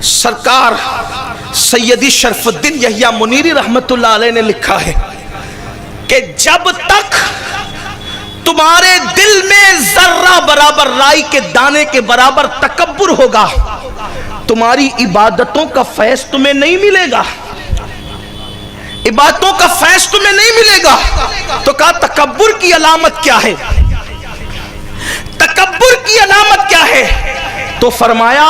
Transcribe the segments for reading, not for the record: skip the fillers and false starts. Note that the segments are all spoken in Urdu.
سرکار سیدی شرف الدین یحییٰ منیری رحمت اللہ علیہ نے لکھا ہے کہ جب تک تمہارے دل میں ذرہ برابر رائی کے دانے کے برابر تکبر ہوگا تمہاری عبادتوں کا فیض تمہیں نہیں ملے گا، عبادتوں کا فیض تمہیں نہیں ملے گا۔ تو کہا تکبر کی علامت کیا ہے؟ تکبر کی علامت کیا ہے؟ تو فرمایا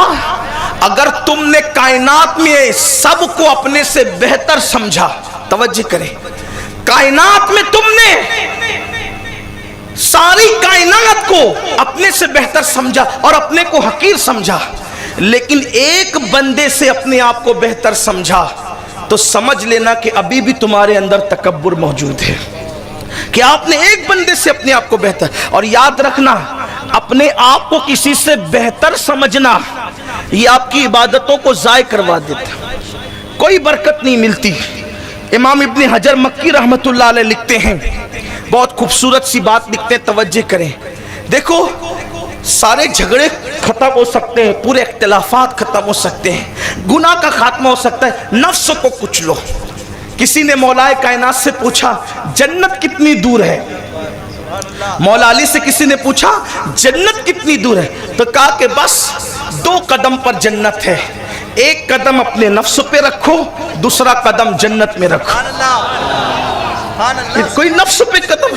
اگر تم نے کائنات میں سب کو اپنے سے بہتر سمجھا، توجہ کریں، کائنات میں تم نے ساری کائنات کو اپنے سے بہتر سمجھا اور اپنے کو حقیر سمجھا، لیکن ایک بندے سے اپنے آپ کو بہتر سمجھا، تو سمجھ لینا کہ ابھی بھی تمہارے اندر تکبر موجود ہے، کہ آپ نے ایک بندے سے اپنے آپ کو بہتر۔ اور یاد رکھنا اپنے آپ کو کسی سے بہتر سمجھنا یہ آپ کی عبادتوں کو ضائع کروا دیتا، کوئی برکت نہیں ملتی۔ امام ابن حجر مکی رحمت اللہ علیہ لکھتے ہیں، بہت خوبصورت سی بات لکھتے ہیں، توجہ کریں۔ دیکھو سارے جھگڑے ختم ہو سکتے ہیں، پورے اختلافات ختم ہو سکتے ہیں، گناہ کا خاتمہ ہو سکتا ہے، نفس کو کچھ لو۔ کسی نے مولا کائنات سے پوچھا جنت کتنی دور ہے؟ مولا علی سے کسی نے پوچھا جنت کتنی دور ہے؟ تو کہا کہ بس 2 قدم پر جنت ہے، ایک قدم اپنے نفس پہ رکھو، دوسرا قدم جنت میں رکھو۔ کوئی نفس پہ قدم،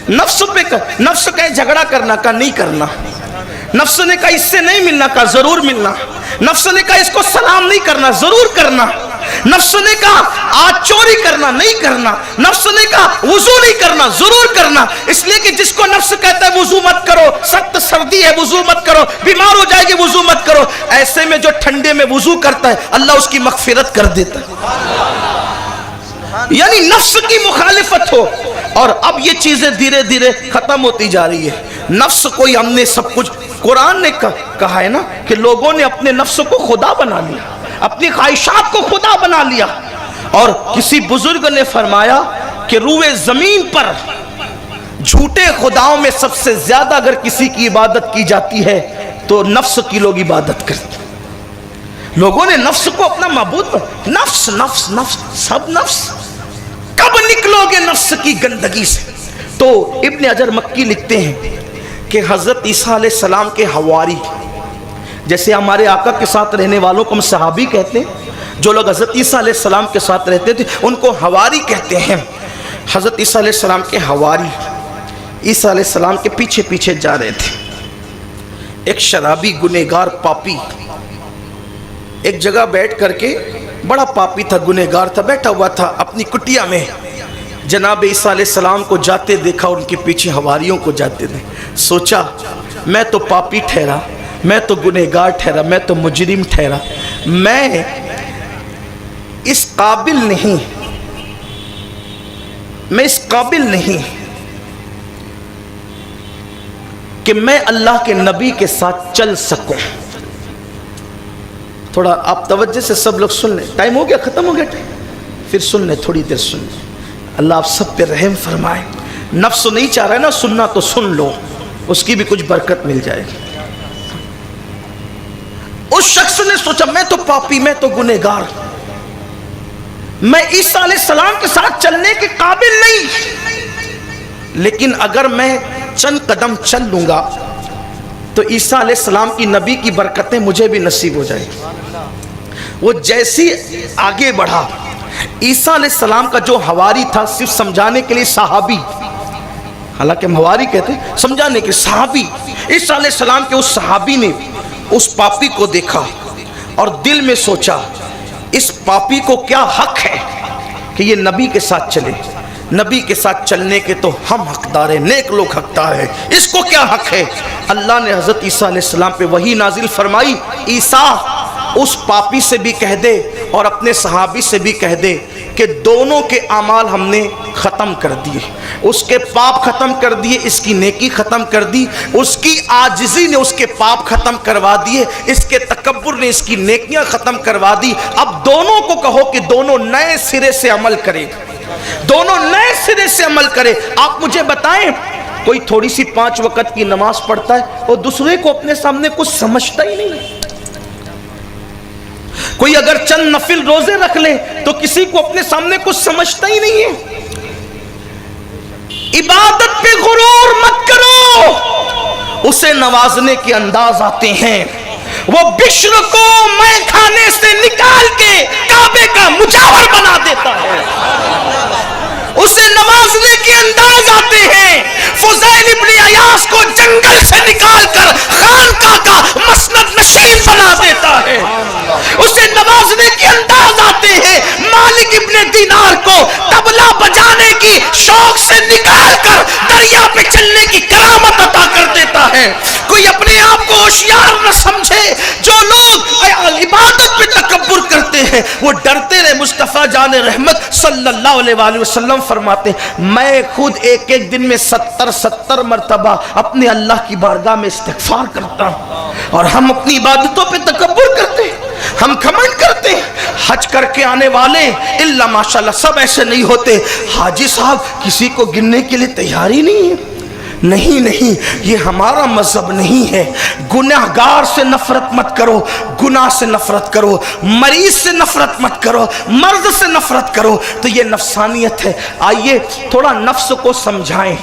نفس کہے جھگڑا کرنا، کا نہیں کرنا، نفس نے کہا اس سے نہیں ملنا، کا ضرور ملنا، نفس نے کہا اس کو سلام نہیں کرنا، ضرور کرنا، نفس نے کہا آج چوری کرنا، نہیں کرنا، نفس نے کہا وضو نہیں کرنا، ضرور کرنا۔ اس لیے کہ جس کو نفس کہتا ہے وضو مت کرو، سخت سردی ہے وضو مت کرو، بیمار ہو جائے گی وضو مت کرو، ایسے میں جو ٹھنڈے میں وضو کرتا ہے اللہ اس کی مغفرت کر دیتا ہے۔ یعنی نفس کی مخالفت ہو، اور اب یہ چیزیں دھیرے دھیرے ختم ہوتی جا رہی ہے۔ نفس کوئی ہم نے سب کچھ، قرآن نے کہا ہے نا کہ لوگوں نے اپنے نفس کو خدا بنا لیا، اپنی خواہشات کو خدا بنا لیا۔ اور کسی بزرگ نے فرمایا کہ روئے زمین پر جھوٹے خداؤں میں سب سے زیادہ اگر کسی کی عبادت کی جاتی ہے تو نفس کی لوگ عبادت کرتے ہیں۔ لوگوں نے نفس کو اپنا معبود بنا، نفس نفس نفس، سب نفس۔ کب نکلو گے نفس کی گندگی سے؟ تو ابن حجر مکی لکھتے ہیں کہ حضرت عیسیٰ علیہ السلام کے حواری، جیسے ہمارے آقا کے ساتھ رہنے والوں کو ہم صحابی کہتے ہیں، جو لوگ حضرت عیسیٰ علیہ السلام کے ساتھ رہتے تھے ان کو حواری کہتے ہیں۔ حضرت عیسیٰ علیہ السلام کے حواری عیسیٰ علیہ السلام کے پیچھے پیچھے جا رہے تھے۔ ایک شرابی گنہگار پاپی ایک جگہ بیٹھ کر کے، بڑا پاپی تھا، گنہگار تھا، بیٹھا ہوا تھا اپنی کٹیا میں، جناب عیسیٰ علیہ السلام کو جاتے دیکھا، ان کے پیچھے حواریوں کو جاتے دیکھا، سوچا میں تو پاپی ٹھہرا، میں تو گنہگار ٹھہرا، میں تو مجرم ٹھہرا، میں اس قابل نہیں، میں اس قابل نہیں کہ میں اللہ کے نبی کے ساتھ چل سکوں۔ تھوڑا آپ توجہ سے سب لوگ سن لیں، ٹائم ہو گیا، ختم ہو گیا ٹائم، پھر سن لیں، تھوڑی دیر سن لیں، اللہ آپ سب پہ رحم فرمائے۔ نفس نہیں چاہ رہا ہے نا سننا تو سن لو، اس کی بھی کچھ برکت مل جائے گی۔ اس شخص نے سوچا میں تو پاپی، میں تو گنہگار، میں عیسیٰ علیہ السلام کے ساتھ چلنے کے قابل نہیں، لیکن اگر میں چند قدم چل لوں گا تو عیسیٰ علیہ السلام کی نبی کی برکتیں مجھے بھی نصیب ہو جائیں گی۔ وہ جیسی آگے بڑھا، عیسیٰ علیہ السلام کا جو حواری تھا، صرف سمجھانے کے لیے صحابی، حالانکہ ہم حواری کہتے ہیں، سمجھانے کے صحابی، عیسیٰ علیہ السلام کے اس صحابی نے اس پاپی کو دیکھا اور دل میں سوچا اس پاپی کو کیا حق ہے کہ یہ نبی کے ساتھ چلے، نبی کے ساتھ چلنے کے تو ہم حقدار ہیں، نیک لوگ حقدار ہیں، اس کو کیا حق ہے؟ اللہ نے حضرت عیسیٰ علیہ السلام پہ وحی نازل فرمائی، عیسیٰ اس پاپی سے بھی کہہ دے اور اپنے صحابی سے بھی کہہ دے کہ دونوں کے اعمال ہم نے ختم کر دیے، اس کے پاپ ختم کر دیے، اس کی نیکی ختم کر دی، اس کی عاجزی نے اس کے پاپ ختم کروا دیے، اس کے تکبر نے اس کی نیکیاں ختم کروا دی۔ اب دونوں کو کہو کہ دونوں نئے سرے سے عمل کریں، دونوں نئے سرے سے عمل کریں۔ آپ مجھے بتائیں کوئی تھوڑی سی 5 وقت کی نماز پڑھتا ہے اور دوسرے کو اپنے سامنے کچھ سمجھتا ہی نہیں، کوئی اگر چند نفل روزے رکھ لے تو کسی کو اپنے سامنے کچھ سمجھتا ہی نہیں ہے۔ عبادت پہ غرور مت کرو، اسے نوازنے کے انداز آتے ہیں۔ وہ بشر کو میں کھانے سے نکال کے کعبے کا مجاور بنا دیتا ہے، اسے نوازنے کے انداز آتے ہیں۔ فضیل ابن عیاض کو جنگل سے نکال کر خانقاہ کا مسند نشین بنا دیتا ہے، اسے نوازنے کے انداز آتے ہیں۔ مالک ابن دینار کو طبلہ بجانے کی شوق سے نکال کر دریا پہ چلنے کی کرامت عطا کر دیتا ہے۔ کوئی اپنے آپ کو ہوشیار نہ سمجھے، جو لوگ عبادت پہ تکبر کرتے ہیں وہ ڈرتے رہے۔ مصطفیٰ جان رحمت صلی اللہ علیہ وآلہ وسلم فرماتے ہیں میں خود ایک دن میں 70 مرتبہ اپنے اللہ کی بارگاہ میں استغفار کرتا ہوں، اور ہم اپنی عبادتوں پہ تکبر کرتے ہیں، ہم کمنٹ کرتے ہیں۔ حج کر کے آنے والے الا ماشاءاللہ سب ایسے نہیں ہوتے، حاجی صاحب کسی کو گننے کے لیے تیار ہی نہیں ہے۔ نہیں، یہ ہمارا مذہب نہیں ہے۔ گناہگار سے نفرت مت کرو، گناہ سے نفرت کرو، مریض سے نفرت مت کرو، مرض سے نفرت کرو، تو یہ نفسانیت ہے۔ آئیے تھوڑا نفس کو سمجھائیں۔